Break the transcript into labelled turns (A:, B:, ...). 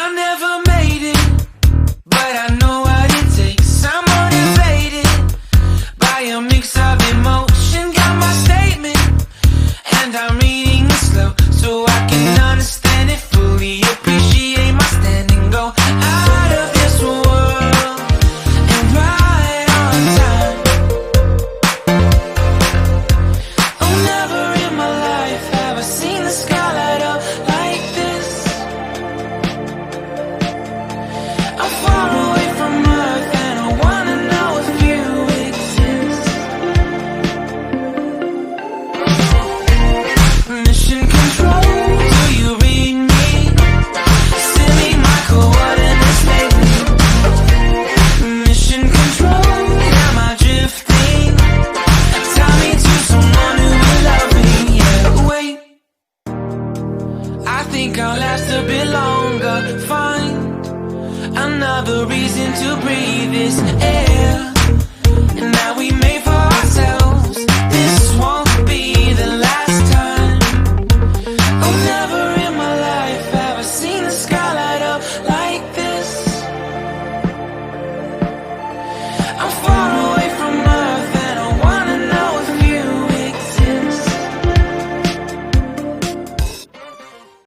A: I never made it, but I know what it takes. I'm motivated by a mix of emotion. Got my statement, and I'm reading it slow so I can understand it fully. Appreciate my stand and go out of this world and right on time. Oh, never in my life have I seen the sky light up like this. I'm far away from Earth and I wanna know if you exist. Mission control, do you read me? Send me my coordinates lately. Mission control, am I drifting? Tie me to someone who will love me. Yeah, wait, I think I'll last a bit longer. Find another reason to breathe this air.